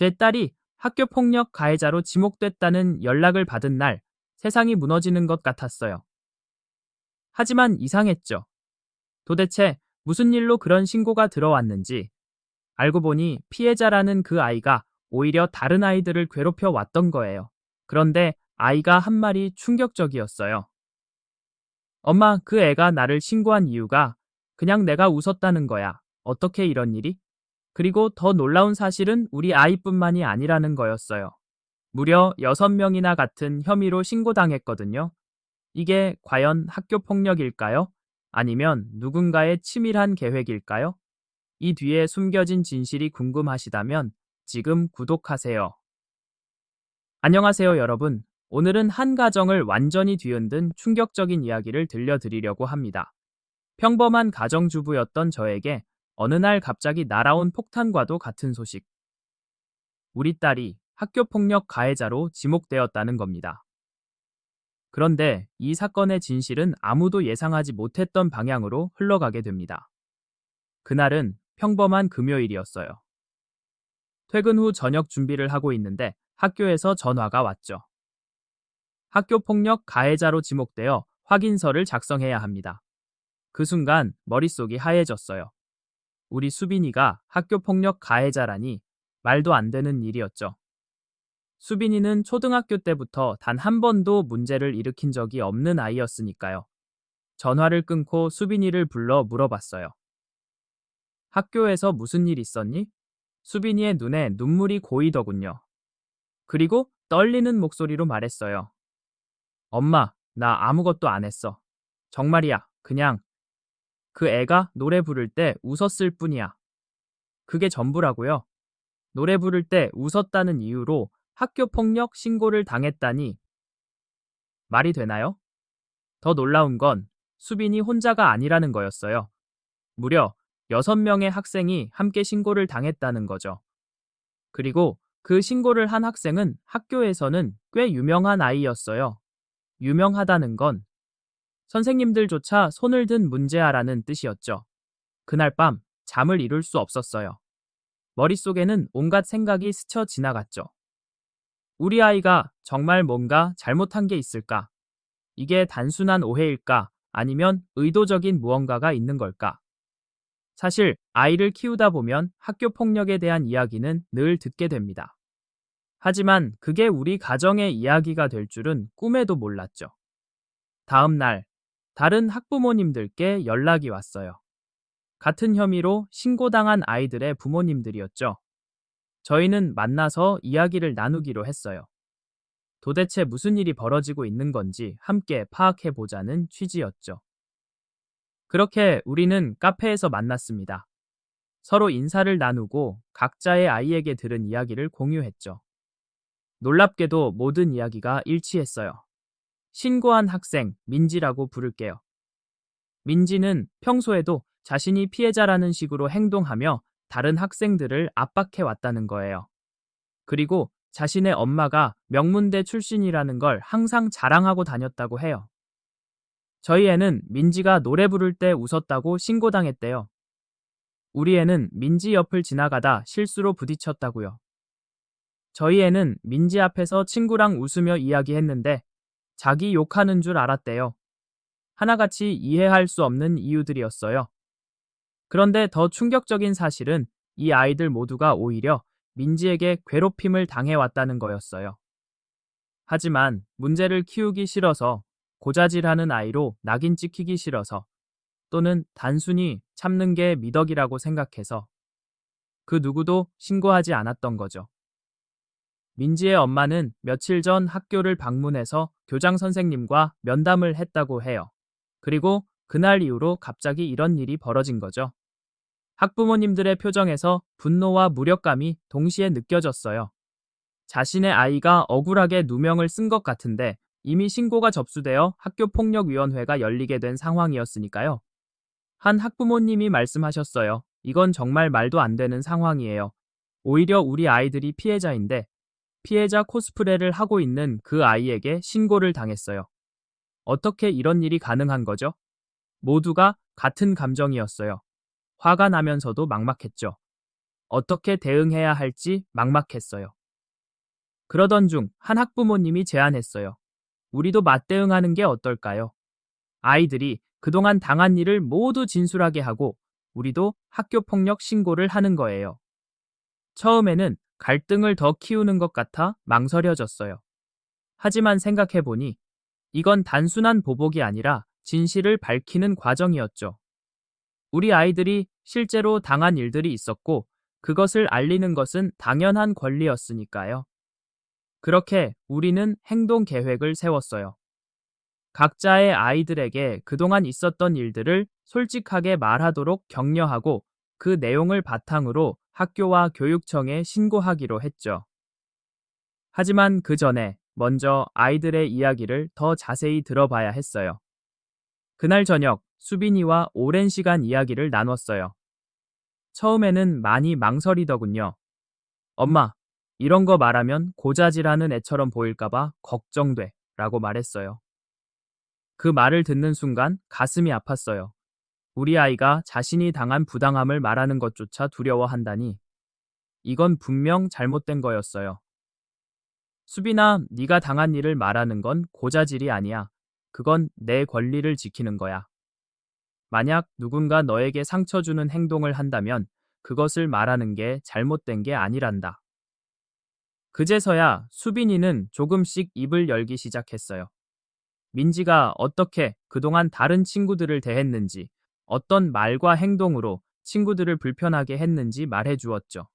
제 딸이 학교 폭력 가해자로 지목됐다는 연락을 받은 날 세상이 무너지는 것 같았어요. 하지만 이상했죠. 도대체 무슨 일로 그런 신고가 들어왔는지 알고 보니 피해자라는 그 아이가 오히려 다른 아이들을 괴롭혀 왔던 거예요. 그런데 아이가 한 말이 충격적이었어요. 엄마, 그 애가 나를 신고한 이유가 그냥 내가 웃었다는 거야. 어떻게 이런 일이? 그리고 더 놀라운 사실은 우리 아이뿐만이 아니라는 거였어요. 무려 6명이나 같은 혐의로 신고당했거든요. 이게 과연 학교 폭력일까요? 아니면 누군가의 치밀한 계획일까요? 이 뒤에 숨겨진 진실이 궁금하시다면 지금 구독하세요. 안녕하세요, 여러분. 오늘은 한 가정을 완전히 뒤흔든 충격적인 이야기를 들려드리려고 합니다. 평범한 가정주부였던 저에게 어느 날 갑자기 날아온 폭탄과도 같은 소식. 우리 딸이 학교폭력 가해자로 지목되었다는 겁니다. 그런데 이 사건의 진실은 아무도 예상하지 못했던 방향으로 흘러가게 됩니다. 그날은 평범한 금요일이었어요. 퇴근 후 저녁 준비를 하고 있는데 학교에서 전화가 왔죠. 학교폭력 가해자로 지목되어 확인서를 작성해야 합니다. 그 순간 머릿속이 하얘졌어요. 우리 수빈이가 학교폭력 가해자라니 말도 안 되는 일이었죠. 수빈이는 초등학교 때부터 단 한 번도 문제를 일으킨 적이 없는 아이였으니까요. 전화를 끊고 수빈이를 불러 물어봤어요. 학교에서 무슨 일 있었니? 수빈이의 눈에 눈물이 고이더군요. 그리고 떨리는 목소리로 말했어요. 엄마, 나 아무것도 안 했어. 정말이야, 그냥 그 애가 노래 부를 때 웃었을 뿐이야. 그게 전부라고요. 노래 부를 때 웃었다는 이유로 학교 폭력 신고를 당했다니 말이 되나요? 더 놀라운 건 수빈이 혼자가 아니라는 거였어요. 무려 6명의 학생이 함께 신고를 당했다는 거죠. 그리고 그 신고를 한 학생은 학교에서는 꽤 유명한 아이였어요. 유명하다는 건 선생님들조차 손을 든 문제아라는 뜻이었죠. 그날 밤 잠을 이룰 수 없었어요. 머릿속에는 온갖 생각이 스쳐 지나갔죠. 우리 아이가 정말 뭔가 잘못한 게 있을까? 이게 단순한 오해일까? 아니면 의도적인 무언가가 있는 걸까? 사실 아이를 키우다 보면 학교 폭력에 대한 이야기는 늘 듣게 됩니다. 하지만 그게 우리 가정의 이야기가 될 줄은 꿈에도 몰랐죠. 다음 날, 다른 학부모님들께 연락이 왔어요. 같은 혐의로 신고당한 아이들의 부모님들이었죠. 저희는 만나서 이야기를 나누기로 했어요. 도대체 무슨 일이 벌어지고 있는 건지 함께 파악해 보자는 취지였죠. 그렇게 우리는 카페에서 만났습니다. 서로 인사를 나누고 각자의 아이에게 들은 이야기를 공유했죠. 놀랍게도 모든 이야기가 일치했어요. 신고한 학생, 민지라고 부를게요. 민지는 평소에도 자신이 피해자라는 식으로 행동하며 다른 학생들을 압박해 왔다는 거예요. 그리고 자신의 엄마가 명문대 출신이라는 걸 항상 자랑하고 다녔다고 해요. 저희 애는 민지가 노래 부를 때 웃었다고 신고당했대요. 우리 애는 민지 옆을 지나가다 실수로 부딪혔다고요. 저희 애는 민지 앞에서 친구랑 웃으며 이야기했는데 자기 욕하는 줄 알았대요. 하나같이 이해할 수 없는 이유들이었어요. 그런데 더 충격적인 사실은 이 아이들 모두가 오히려 민지에게 괴롭힘을 당해왔다는 거였어요. 하지만 문제를 키우기 싫어서, 고자질하는 아이로 낙인 찍히기 싫어서, 또는 단순히 참는 게 미덕이라고 생각해서 그 누구도 신고하지 않았던 거죠. 민지의 엄마는 며칠 전 학교를 방문해서 교장 선생님과 면담을 했다고 해요. 그리고 그날 이후로 갑자기 이런 일이 벌어진 거죠. 학부모님들의 표정에서 분노와 무력감이 동시에 느껴졌어요. 자신의 아이가 억울하게 누명을 쓴 것 같은데 이미 신고가 접수되어 학교폭력위원회가 열리게 된 상황이었으니까요. 한 학부모님이 말씀하셨어요. 이건 정말 말도 안 되는 상황이에요. 오히려 우리 아이들이 피해자인데 피해자 코스프레를 하고 있는 그 아이에게 신고를 당했어요. 어떻게 이런 일이 가능한 거죠? 모두가 같은 감정이었어요. 화가 나면서도 막막했죠. 어떻게 대응해야 할지 막막했어요. 그러던 중 한 학부모님이 제안했어요. 우리도 맞대응하는 게 어떨까요? 아이들이 그동안 당한 일을 모두 진술하게 하고 우리도 학교폭력 신고를 하는 거예요. 처음에는 갈등을 더 키우는 것 같아 망설여졌어요. 하지만 생각해보니 이건 단순한 보복이 아니라 진실을 밝히는 과정이었죠. 우리 아이들이 실제로 당한 일들이 있었고 그것을 알리는 것은 당연한 권리였으니까요. 그렇게 우리는 행동 계획을 세웠어요. 각자의 아이들에게 그동안 있었던 일들을 솔직하게 말하도록 격려하고 그 내용을 바탕으로 학교와 교육청에 신고하기로 했죠. 하지만 그 전에 먼저 아이들의 이야기를 더 자세히 들어봐야 했어요. 그날 저녁 수빈이와 오랜 시간 이야기를 나눴어요. 처음에는 많이 망설이더군요. 엄마, 이런 거 말하면 고자질하는 애처럼 보일까봐 걱정돼 라고 말했어요. 그 말을 듣는 순간 가슴이 아팠어요. 우리 아이가 자신이 당한 부당함을 말하는 것조차 두려워한다니. 이건 분명 잘못된 거였어요. 수빈아, 네가 당한 일을 말하는 건 고자질이 아니야. 그건 내 권리를 지키는 거야. 만약 누군가 너에게 상처 주는 행동을 한다면 그것을 말하는 게 잘못된 게 아니란다. 그제서야 수빈이는 조금씩 입을 열기 시작했어요. 민지가 어떻게 그동안 다른 친구들을 대했는지, 어떤 말과 행동으로 친구들을 불편하게 했는지 말해 주었죠.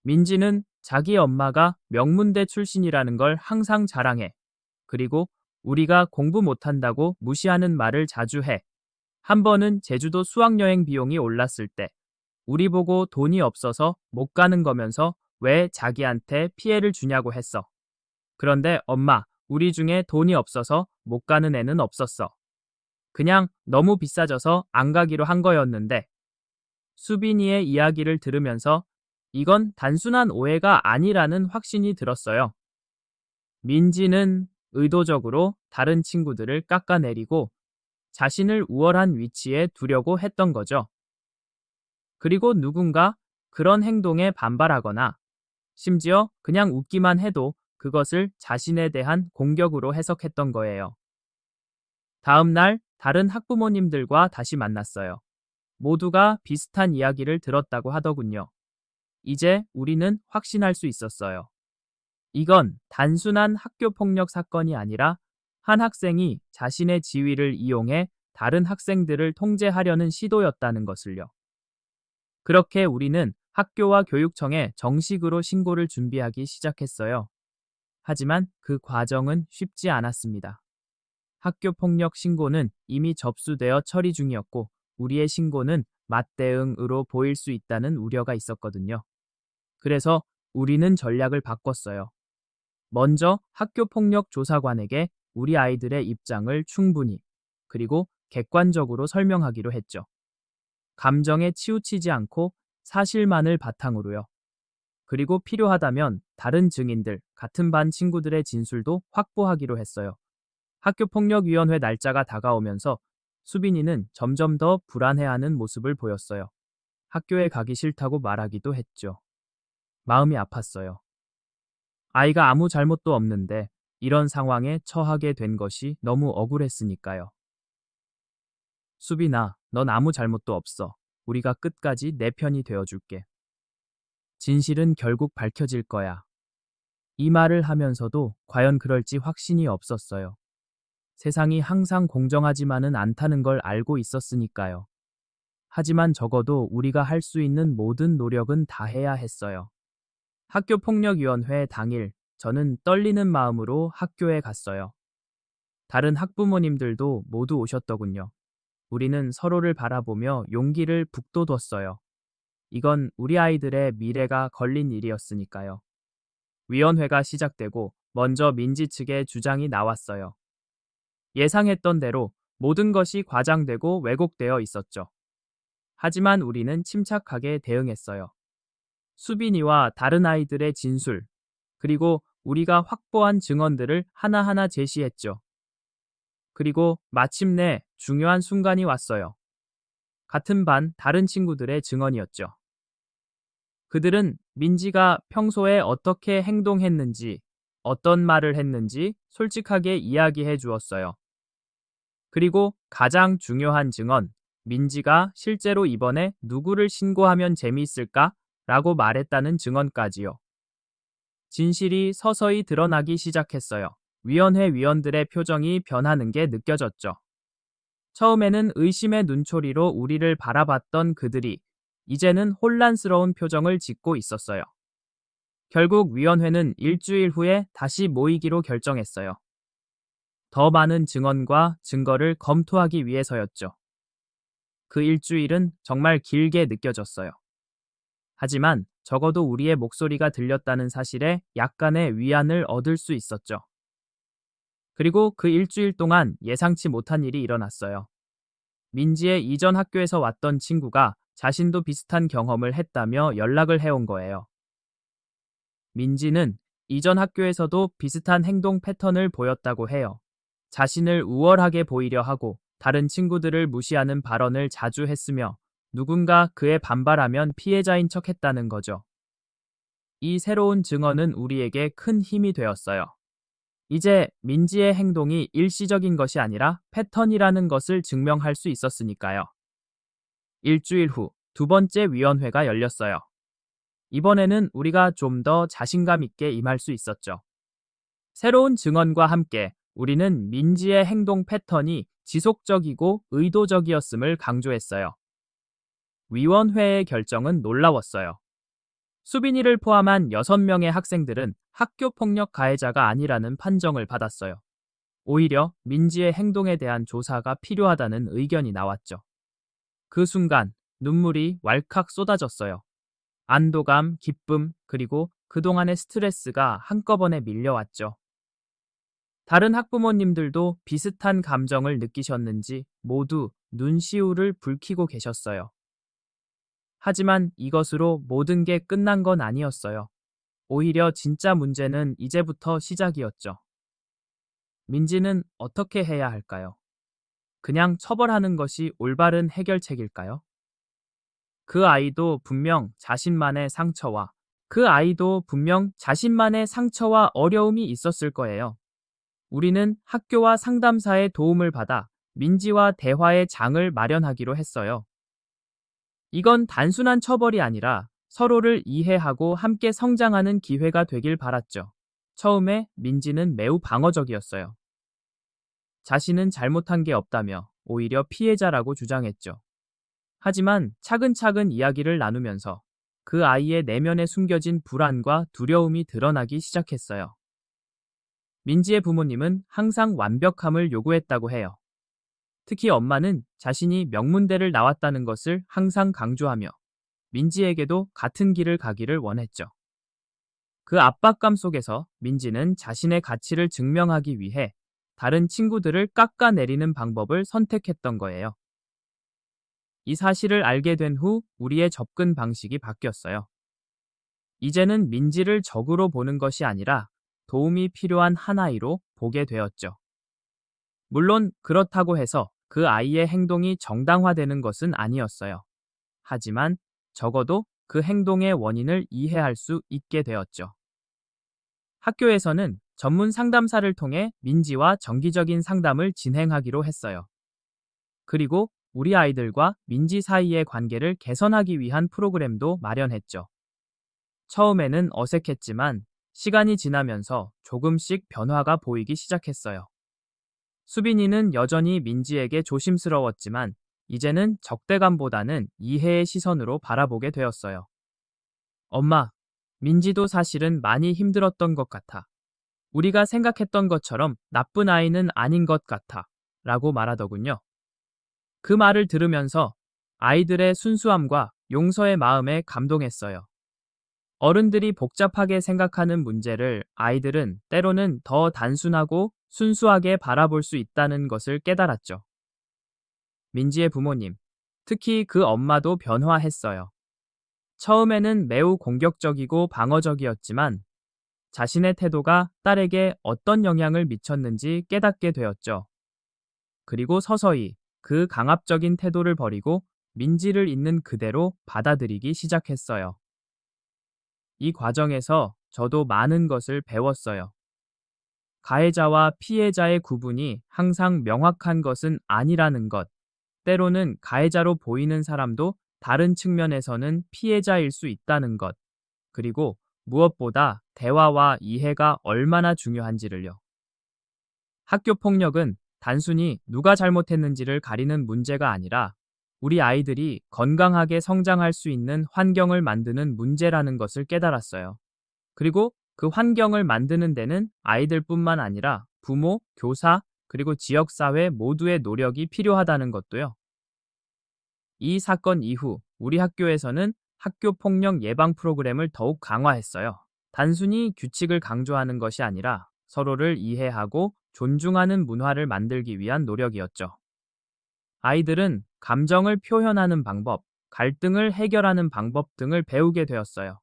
민지는 자기 엄마가 명문대 출신이라는 걸 항상 자랑해. 그리고 우리가 공부 못한다고 무시하는 말을 자주 해. 한 번은 제주도 수학여행 비용이 올랐을 때 우리 보고 돈이 없어서 못 가는 거면서 왜 자기한테 피해를 주냐고 했어. 그런데 엄마, 우리 중에 돈이 없어서 못 가는 애는 없었어. 그냥 너무 비싸져서 안 가기로 한 거였는데. 수빈이의 이야기를 들으면서 이건 단순한 오해가 아니라는 확신이 들었어요. 민지는 의도적으로 다른 친구들을 깎아내리고 자신을 우월한 위치에 두려고 했던 거죠. 그리고 누군가 그런 행동에 반발하거나 심지어 그냥 웃기만 해도 그것을 자신에 대한 공격으로 해석했던 거예요. 다음 날 다른 학부모님들과 다시 만났어요. 모두가 비슷한 이야기를 들었다고 하더군요. 이제 우리는 확신할 수 있었어요. 이건 단순한 학교 폭력 사건이 아니라 한 학생이 자신의 지위를 이용해 다른 학생들을 통제하려는 시도였다는 것을요. 그렇게 우리는 학교와 교육청에 정식으로 신고를 준비하기 시작했어요. 하지만 그 과정은 쉽지 않았습니다. 학교 폭력 신고는 이미 접수되어 처리 중이었고 우리의 신고는 맞대응으로 보일 수 있다는 우려가 있었거든요. 그래서 우리는 전략을 바꿨어요. 먼저 학교폭력 조사관에게 우리 아이들의 입장을 충분히 그리고 객관적으로 설명하기로 했죠. 감정에 치우치지 않고 사실만을 바탕으로요. 그리고 필요하다면 다른 증인들, 같은 반 친구들의 진술도 확보하기로 했어요. 학교폭력위원회 날짜가 다가오면서 수빈이는 점점 더 불안해하는 모습을 보였어요. 학교에 가기 싫다고 말하기도 했죠. 마음이 아팠어요. 아이가 아무 잘못도 없는데 이런 상황에 처하게 된 것이 너무 억울했으니까요. 수빈아, 넌 아무 잘못도 없어. 우리가 끝까지 내 편이 되어줄게. 진실은 결국 밝혀질 거야. 이 말을 하면서도 과연 그럴지 확신이 없었어요. 세상이 항상 공정하지만은 않다는 걸 알고 있었으니까요. 하지만 적어도 우리가 할 수 있는 모든 노력은 다해야 했어요. 학교폭력위원회 당일 저는 떨리는 마음으로 학교에 갔어요. 다른 학부모님들도 모두 오셨더군요. 우리는 서로를 바라보며 용기를 북돋웠어요. 이건 우리 아이들의 미래가 걸린 일이었으니까요. 위원회가 시작되고 먼저 민지 측의 주장이 나왔어요. 예상했던 대로 모든 것이 과장되고 왜곡되어 있었죠. 하지만 우리는 침착하게 대응했어요. 수빈이와 다른 아이들의 진술, 그리고 우리가 확보한 증언들을 하나하나 제시했죠. 그리고 마침내 중요한 순간이 왔어요. 같은 반 다른 친구들의 증언이었죠. 그들은 민지가 평소에 어떻게 행동했는지, 어떤 말을 했는지 솔직하게 이야기해 주었어요. 그리고 가장 중요한 증언, 민지가 실제로 이번에 누구를 신고하면 재미있을까? 라고 말했다는 증언까지요. 진실이 서서히 드러나기 시작했어요. 위원회 위원들의 표정이 변하는 게 느껴졌죠. 처음에는 의심의 눈초리로 우리를 바라봤던 그들이 이제는 혼란스러운 표정을 짓고 있었어요. 결국 위원회는 일주일 후에 다시 모이기로 결정했어요. 더 많은 증언과 증거를 검토하기 위해서였죠. 그 일주일은 정말 길게 느껴졌어요. 하지만 적어도 우리의 목소리가 들렸다는 사실에 약간의 위안을 얻을 수 있었죠. 그리고 그 일주일 동안 예상치 못한 일이 일어났어요. 민지의 이전 학교에서 왔던 친구가 자신도 비슷한 경험을 했다며 연락을 해온 거예요. 민지는 이전 학교에서도 비슷한 행동 패턴을 보였다고 해요. 자신을 우월하게 보이려 하고 다른 친구들을 무시하는 발언을 자주 했으며 누군가 그에 반발하면 피해자인 척 했다는 거죠. 이 새로운 증언은 우리에게 큰 힘이 되었어요. 이제 민지의 행동이 일시적인 것이 아니라 패턴이라는 것을 증명할 수 있었으니까요. 일주일 후 두 번째 위원회가 열렸어요. 이번에는 우리가 좀 더 자신감 있게 임할 수 있었죠. 새로운 증언과 함께 우리는 민지의 행동 패턴이 지속적이고 의도적이었음을 강조했어요. 위원회의 결정은 놀라웠어요. 수빈이를 포함한 6명의 학생들은 학교폭력 가해자가 아니라는 판정을 받았어요. 오히려 민지의 행동에 대한 조사가 필요하다는 의견이 나왔죠. 그 순간 눈물이 왈칵 쏟아졌어요. 안도감, 기쁨, 그리고 그동안의 스트레스가 한꺼번에 밀려왔죠. 다른 학부모님들도 비슷한 감정을 느끼셨는지 모두 눈시울을 붉히고 계셨어요. 하지만 이것으로 모든 게 끝난 건 아니었어요. 오히려 진짜 문제는 이제부터 시작이었죠. 민지는 어떻게 해야 할까요? 그냥 처벌하는 것이 올바른 해결책일까요? 그 아이도 분명 자신만의 상처와 어려움이 있었을 거예요. 우리는 학교와 상담사의 도움을 받아 민지와 대화의 장을 마련하기로 했어요. 이건 단순한 처벌이 아니라 서로를 이해하고 함께 성장하는 기회가 되길 바랐죠. 처음에 민지는 매우 방어적이었어요. 자신은 잘못한 게 없다며 오히려 피해자라고 주장했죠. 하지만 차근차근 이야기를 나누면서 그 아이의 내면에 숨겨진 불안과 두려움이 드러나기 시작했어요. 민지의 부모님은 항상 완벽함을 요구했다고 해요. 특히 엄마는 자신이 명문대를 나왔다는 것을 항상 강조하며 민지에게도 같은 길을 가기를 원했죠. 그 압박감 속에서 민지는 자신의 가치를 증명하기 위해 다른 친구들을 깎아내리는 방법을 선택했던 거예요. 이 사실을 알게 된 후 우리의 접근 방식이 바뀌었어요. 이제는 민지를 적으로 보는 것이 아니라 도움이 필요한 한 아이로 보게 되었죠. 물론 그렇다고 해서 그 아이의 행동이 정당화되는 것은 아니었어요. 하지만 적어도 그 행동의 원인을 이해할 수 있게 되었죠. 학교에서는 전문 상담사를 통해 민지와 정기적인 상담을 진행하기로 했어요. 그리고 우리 아이들과 민지 사이의 관계를 개선하기 위한 프로그램도 마련했죠. 처음에는 어색했지만 시간이 지나면서 조금씩 변화가 보이기 시작했어요. 수빈이는 여전히 민지에게 조심스러웠지만 이제는 적대감보다는 이해의 시선으로 바라보게 되었어요. 엄마, 민지도 사실은 많이 힘들었던 것 같아. 우리가 생각했던 것처럼 나쁜 아이는 아닌 것 같아. 라고 말하더군요. 그 말을 들으면서 아이들의 순수함과 용서의 마음에 감동했어요. 어른들이 복잡하게 생각하는 문제를 아이들은 때로는 더 단순하고 순수하게 바라볼 수 있다는 것을 깨달았죠. 민지의 부모님, 특히 그 엄마도 변화했어요. 처음에는 매우 공격적이고 방어적이었지만 자신의 태도가 딸에게 어떤 영향을 미쳤는지 깨닫게 되었죠. 그리고 서서히 그 강압적인 태도를 버리고 민지를 있는 그대로 받아들이기 시작했어요. 이 과정에서 저도 많은 것을 배웠어요. 가해자와 피해자의 구분이 항상 명확한 것은 아니라는 것. 때로는 가해자로 보이는 사람도 다른 측면에서는 피해자일 수 있다는 것. 그리고 무엇보다 대화와 이해가 얼마나 중요한지를요. 학교 폭력은 단순히 누가 잘못했는지를 가리는 문제가 아니라 우리 아이들이 건강하게 성장할 수 있는 환경을 만드는 문제라는 것을 깨달았어요. 그리고 그 환경을 만드는 데는 아이들뿐만 아니라 부모, 교사, 그리고 지역사회 모두의 노력이 필요하다는 것도요. 이 사건 이후 우리 학교에서는 학교 폭력 예방 프로그램을 더욱 강화했어요. 단순히 규칙을 강조하는 것이 아니라 서로를 이해하고 존중하는 문화를 만들기 위한 노력이었죠. 아이들은 감정을 표현하는 방법, 갈등을 해결하는 방법 등을 배우게 되었어요.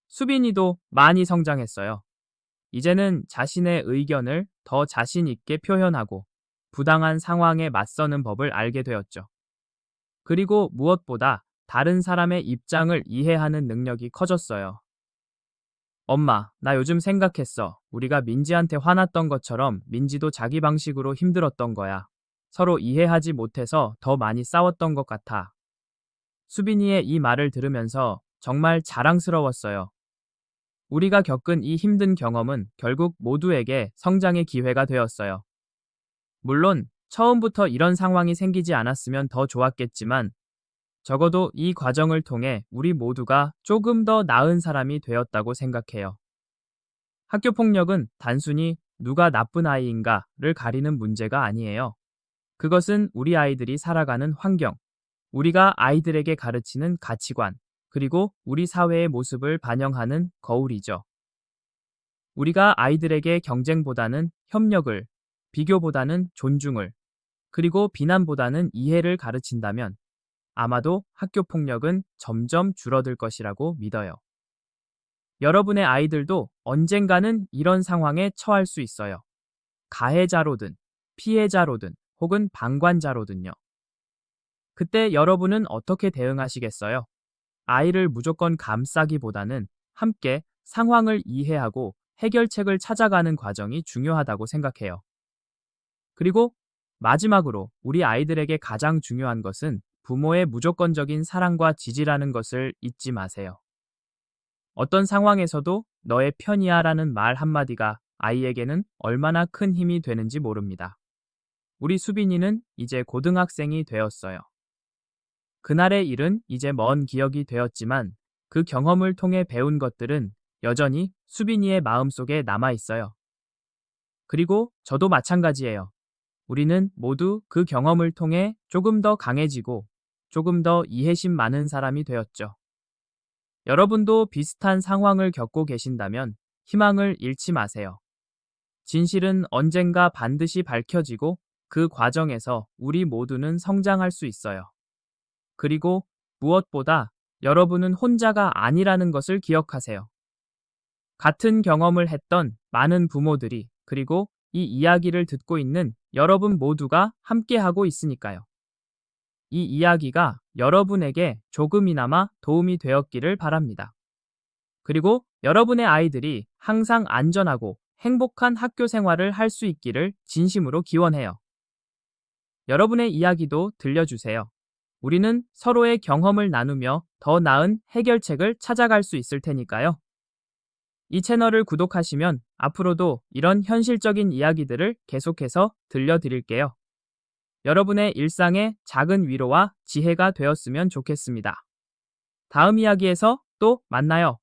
수빈이도 많이 성장했어요. 이제는 자신의 의견을 더 자신 있게 표현하고 부당한 상황에 맞서는 법을 알게 되었죠. 그리고 무엇보다 다른 사람의 입장을 이해하는 능력이 커졌어요. 엄마, 나 요즘 생각했어. 우리가 민지한테 화났던 것처럼 민지도 자기 방식으로 힘들었던 거야. 서로 이해하지 못해서 더 많이 싸웠던 것 같아. 수빈이의 이 말을 들으면서 정말 자랑스러웠어요. 우리가 겪은 이 힘든 경험은 결국 모두에게 성장의 기회가 되었어요. 물론 처음부터 이런 상황이 생기지 않았으면 더 좋았겠지만 적어도 이 과정을 통해 우리 모두가 조금 더 나은 사람이 되었다고 생각해요. 학교 폭력은 단순히 누가 나쁜 아이인가를 가리는 문제가 아니에요. 그것은 우리 아이들이 살아가는 환경, 우리가 아이들에게 가르치는 가치관, 그리고 우리 사회의 모습을 반영하는 거울이죠. 우리가 아이들에게 경쟁보다는 협력을, 비교보다는 존중을, 그리고 비난보다는 이해를 가르친다면 아마도 학교 폭력은 점점 줄어들 것이라고 믿어요. 여러분의 아이들도 언젠가는 이런 상황에 처할 수 있어요. 가해자로든, 피해자로든, 혹은 방관자로든요. 그때 여러분은 어떻게 대응하시겠어요? 아이를 무조건 감싸기보다는 함께 상황을 이해하고 해결책을 찾아가는 과정이 중요하다고 생각해요. 그리고 마지막으로 우리 아이들에게 가장 중요한 것은 부모의 무조건적인 사랑과 지지라는 것을 잊지 마세요. 어떤 상황에서도 너의 편이야 라는 말 한마디가 아이에게는 얼마나 큰 힘이 되는지 모릅니다. 우리 수빈이는 이제 고등학생이 되었어요. 그날의 일은 이제 먼 기억이 되었지만 그 경험을 통해 배운 것들은 여전히 수빈이의 마음속에 남아 있어요. 그리고 저도 마찬가지예요. 우리는 모두 그 경험을 통해 조금 더 강해지고 조금 더 이해심 많은 사람이 되었죠. 여러분도 비슷한 상황을 겪고 계신다면 희망을 잃지 마세요. 진실은 언젠가 반드시 밝혀지고 그 과정에서 우리 모두는 성장할 수 있어요. 그리고 무엇보다 여러분은 혼자가 아니라는 것을 기억하세요. 같은 경험을 했던 많은 부모들이 그리고 이 이야기를 듣고 있는 여러분 모두가 함께하고 있으니까요. 이 이야기가 여러분에게 조금이나마 도움이 되었기를 바랍니다. 그리고 여러분의 아이들이 항상 안전하고 행복한 학교 생활을 할 수 있기를 진심으로 기원해요. 여러분의 이야기도 들려주세요. 우리는 서로의 경험을 나누며 더 나은 해결책을 찾아갈 수 있을 테니까요. 이 채널을 구독하시면 앞으로도 이런 현실적인 이야기들을 계속해서 들려드릴게요. 여러분의 일상에 작은 위로와 지혜가 되었으면 좋겠습니다. 다음 이야기에서 또 만나요.